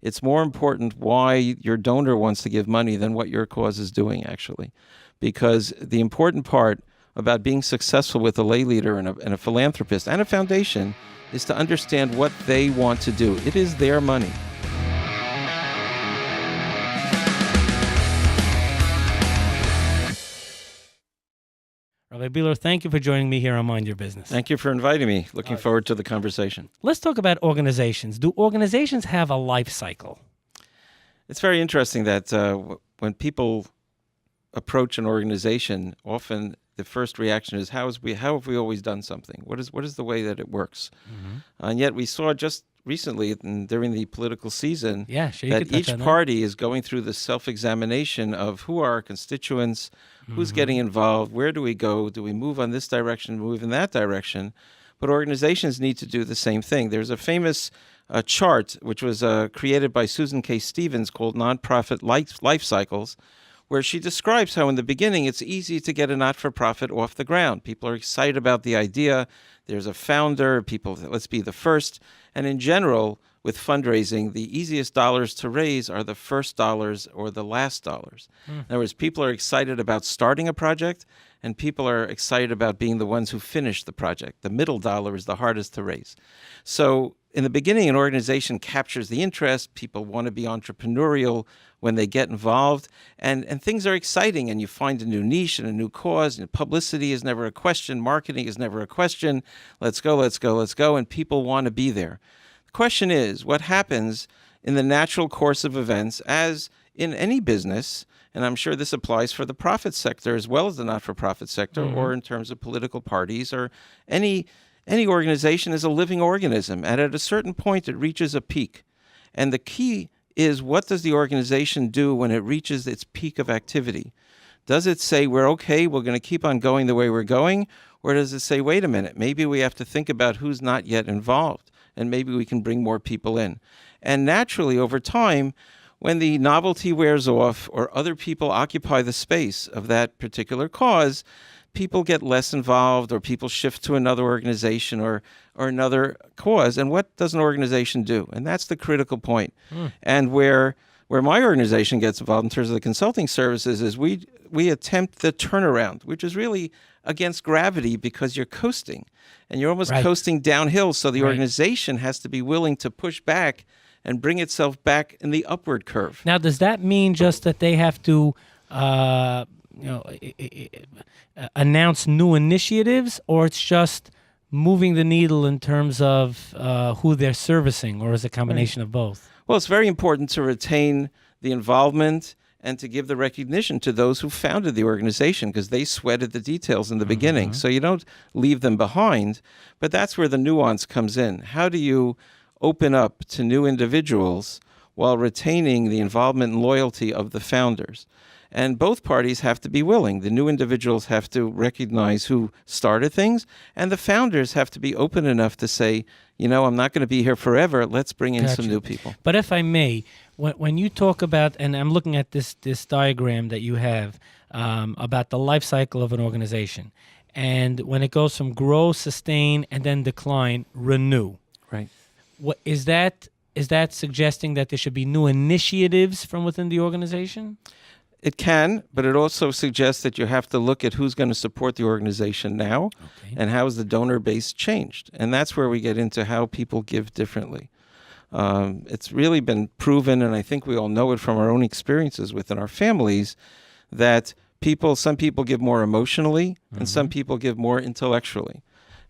It's more important why your donor wants to give money than what your cause is doing, actually. Because the important part about being successful with a lay leader and a philanthropist and a foundation is to understand what they want to do. It is their money. Rabbi Bieler, thank you for joining me here on Mind Your Business. Thank you for inviting me. Looking forward to the conversation. Let's talk about organizations. Do organizations have a life cycle? It's very interesting that when people approach an organization, often the first reaction is, how have we always done something? What is the way that it works? Mm-hmm. And yet we saw just recently during the political season that each party is going through the self-examination of who are our constituents, who's getting involved, where do we go, do we move on this direction, move in that direction? But organizations need to do the same thing. There's a famous chart which was created by Susan K. Stevens called Nonprofit Life Cycles, where she describes how in the beginning it's easy to get a not-for-profit off the ground. People are excited about the idea. There's a founder. People, let's be the first. And in general, with fundraising, the easiest dollars to raise are the first dollars or the last dollars. In other words, people are excited about starting a project, and people are excited about being the ones who finish the project. The middle dollar is the hardest to raise. So in the beginning, an organization captures the interest. People want to be entrepreneurial when they get involved, and things are exciting, and you find a new niche and a new cause, and publicity is never a question, marketing is never a question. Let's go, let's go, let's go, and people want to be there. The question is, what happens in the natural course of events, as in any business, and I'm sure this applies for the profit sector as well as the not-for-profit sector, or in terms of political parties, or any organization is a living organism, and at a certain point it reaches a peak. And the key is, what does the organization do when it reaches its peak of activity? Does it say, we're okay, we're going to keep on going the way we're going? Or does it say, wait a minute, maybe we have to think about who's not yet involved, and maybe we can bring more people in? And naturally, over time, when the novelty wears off or other people occupy the space of that particular cause, people get less involved, or people shift to another organization or another cause. And what does an organization do? And that's the critical point. And where my organization gets involved in terms of the consulting services is we attempt the turnaround, which is really against gravity, because you're coasting and you're almost coasting downhill. So the organization has to be willing to push back and bring itself back in the upward curve. Now, does that mean just that they have to announce new initiatives, or it's just moving the needle in terms of who they're servicing, or is it a combination of both? Well, it's very important to retain the involvement and to give the recognition to those who founded the organization, because they sweated the details in the beginning. So you don't leave them behind, but that's where the nuance comes in. How do you open up to new individuals while retaining the involvement and loyalty of the founders? And both parties have to be willing. The new individuals have to recognize who started things, and the founders have to be open enough to say, I'm not going to be here forever. Let's bring in some new people. But if I may, when you talk about, and I'm looking at this diagram that you have about the life cycle of an organization, and when it goes from grow, sustain, and then decline, renew. Right. What is that suggesting that there should be new initiatives from within the organization? It can, but it also suggests that you have to look at who's going to support the organization now, and how has the donor base changed. And that's where we get into how people give differently. It's really been proven, and I think we all know it from our own experiences within our families, that some people give more emotionally, and some people give more intellectually.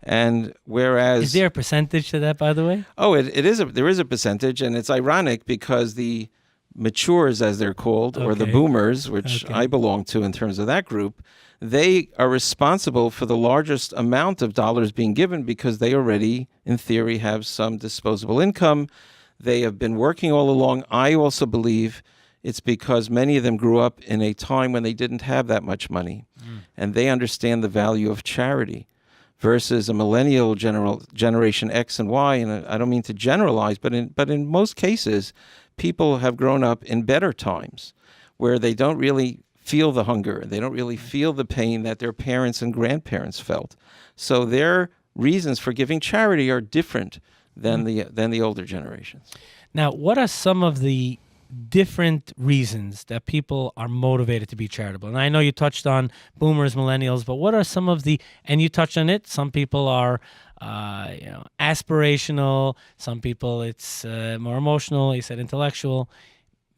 And whereas... Is there a percentage to that, by the way? Oh, there is a percentage, and it's ironic because the matures, as they're called, or the boomers, which I belong to in terms of that group, they are responsible for the largest amount of dollars being given, because they already, in theory, have some disposable income. They have been working all along. I also believe it's because many of them grew up in a time when they didn't have that much money, and they understand the value of charity, versus a millennial generation X and Y. And I don't mean to generalize, but in most cases, people have grown up in better times where they don't really feel the hunger. They don't really feel the pain that their parents and grandparents felt. So their reasons for giving charity are different than the older generations. Now, what are some of the different reasons that people are motivated to be charitable? And I know you touched on boomers, millennials, but what are some of the, and you touched on it, some people are aspirational, some people it's more emotional, you said intellectual.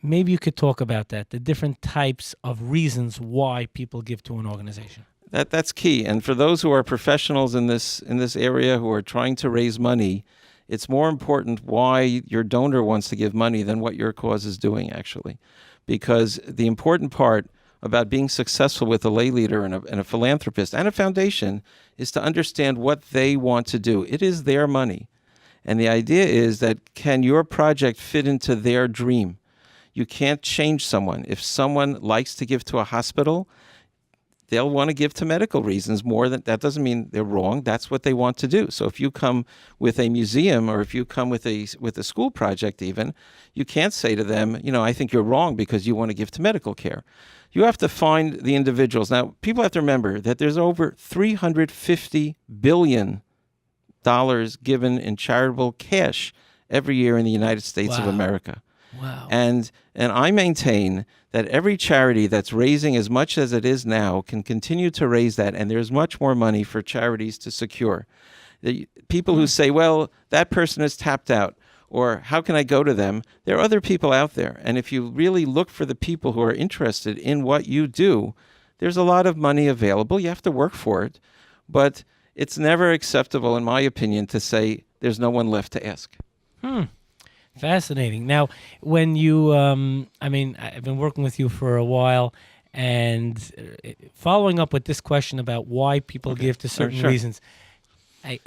Maybe you could talk about that, the different types of reasons why people give to an organization. That's key. And for those who are professionals in this area who are trying to raise money, it's more important why your donor wants to give money than what your cause is doing, actually. Because the important part about being successful with a lay leader and a philanthropist and a foundation is to understand what they want to do. It is their money. And the idea is that can your project fit into their dream? You can't change someone. If someone likes to give to a hospital, they'll want to give to medical reasons more than that. Doesn't mean they're wrong. That's what they want to do. So if you come with a museum or if you come with a school project even, you can't say to them, I think you're wrong because you want to give to medical care. You have to find the individuals. Now, people have to remember that there's over $350 billion given in charitable cash every year in the United States of America. Wow. And I maintain that every charity that's raising as much as it is now can continue to raise that, and there's much more money for charities to secure. The people who say, well, that person is tapped out, or how can I go to them? There are other people out there. And if you really look for the people who are interested in what you do, there's a lot of money available. You have to work for it. But it's never acceptable, in my opinion, to say there's no one left to ask. Fascinating. Now, when you, I've been working with you for a while, and following up with this question about why people give to certain reasons, I'm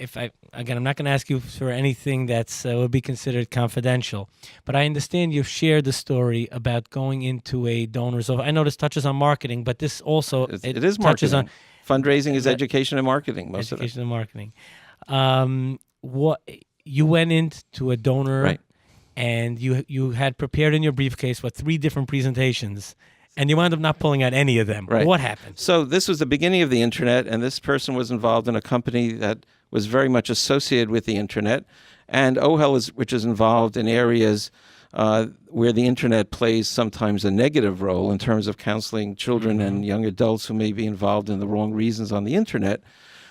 not going to ask you for anything that's would be considered confidential, but I understand you've shared the story about going into a donor's office. I know this touches on marketing, but this also it is touches marketing. on Fundraising is education and marketing. Most of it. Education and marketing. What you went into a donor. Right. And you had prepared in your briefcase 3 different presentations, and you wound up not pulling out any of them. Right. What happened? So this was the beginning of the internet, and this person was involved in a company that was very much associated with the internet, and OHEL which is involved in areas where the internet plays sometimes a negative role in terms of counseling children and young adults who may be involved in the wrong reasons on the internet.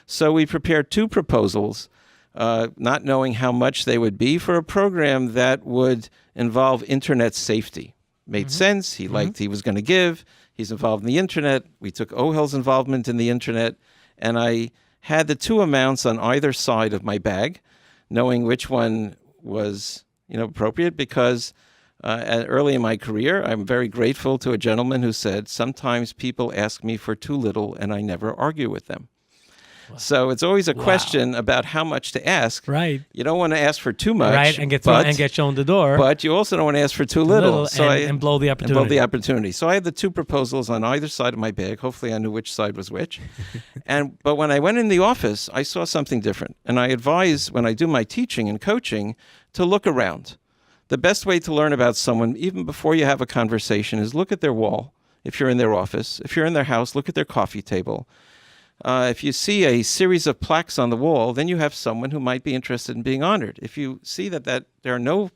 So we prepared 2 proposals. Not knowing how much they would be for a program that would involve internet safety. Made sense. He liked he was going to give. He's involved in the internet. We took OHEL's involvement in the internet, and I had the 2 amounts on either side of my bag, knowing which one was appropriate, because early in my career, I'm very grateful to a gentleman who said, sometimes people ask me for too little and I never argue with them. So it's always a question about how much to ask. Right. You don't want to ask for too much. Right, and get shown the door. But you also don't want to ask for too little. And blow the opportunity. So I had the 2 proposals on either side of my bag. Hopefully I knew which side was which. But when I went in the office, I saw something different. And I advise, when I do my teaching and coaching, to look around. The best way to learn about someone, even before you have a conversation, is look at their wall. If you're in their office. If you're in their house, look at their coffee table. If you see a series of plaques on the wall, then you have someone who might be interested in being honored. If you see that there's no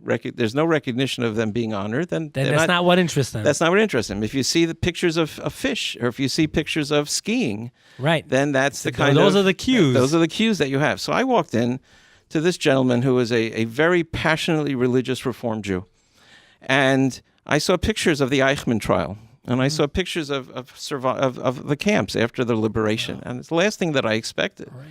recognition of them being honored, then that's not what interests them. That's not what interests them. If you see the pictures of fish, or if you see pictures of skiing, right, then that's those are the cues. Those are the cues that you have. So I walked in to this gentleman who was a very passionately religious Reform Jew, and I saw pictures of the Eichmann trial. And I saw pictures of the camps after the liberation. And it's the last thing that I expected. Right.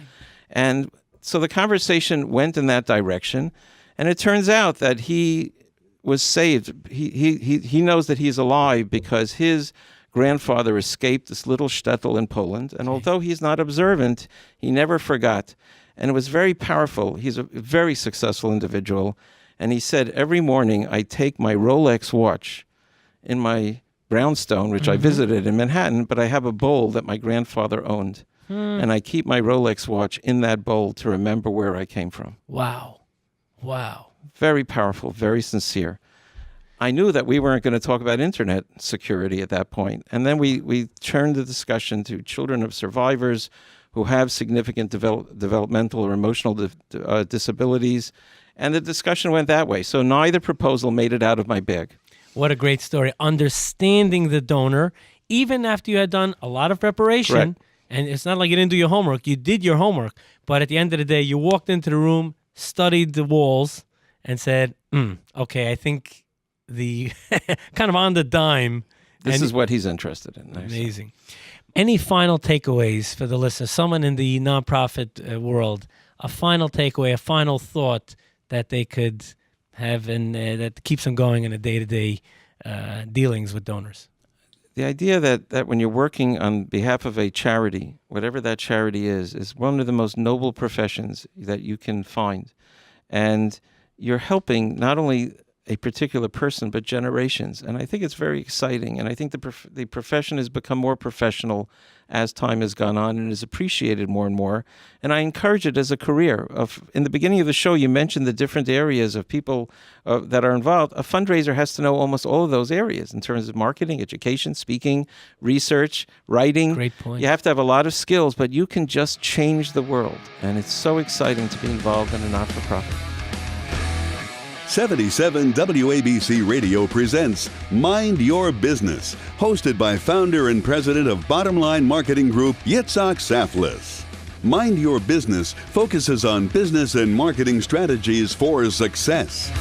And so the conversation went in that direction. And it turns out that he was saved. He knows that he's alive because his grandfather escaped this little shtetl in Poland. And although he's not observant, he never forgot. And it was very powerful. He's a very successful individual. And he said, every morning I take my Rolex watch in my brownstone, which I visited in Manhattan, but I have a bowl that my grandfather owned. And I keep my Rolex watch in that bowl to remember where I came from. Wow. Very powerful, very sincere. I knew that we weren't going to talk about internet security at that point. And then we turned the discussion to children of survivors who have significant developmental or emotional disabilities. And the discussion went that way. So neither proposal made it out of my bag. What a great story. Understanding the donor, even after you had done a lot of preparation. Correct. And it's not like you didn't do your homework. You did your homework. But at the end of the day, you walked into the room, studied the walls, and said, okay, I think the kind of on the dime. This is what he's interested in. Amazing. Any final takeaways for the listener? Someone in the nonprofit world, a final takeaway, a final thought that they could have and that keeps them going in a day-to-day dealings with donors. The idea that when you're working on behalf of a charity, whatever that charity is one of the most noble professions that you can find. And you're helping not only a particular person, but generations. And I think it's very exciting. And I think the profession has become more professional as time has gone on and is appreciated more and more. And I encourage it as a career. In the beginning of the show, you mentioned the different areas of people that are involved. A fundraiser has to know almost all of those areas in terms of marketing, education, speaking, research, writing. Great point. You have to have a lot of skills, but you can just change the world. And it's so exciting to be involved in a not-for-profit. 77 WABC Radio presents Mind Your Business, hosted by founder and president of Bottom Line Marketing Group, Yitzchok Saftlas. Mind Your Business focuses on business and marketing strategies for success.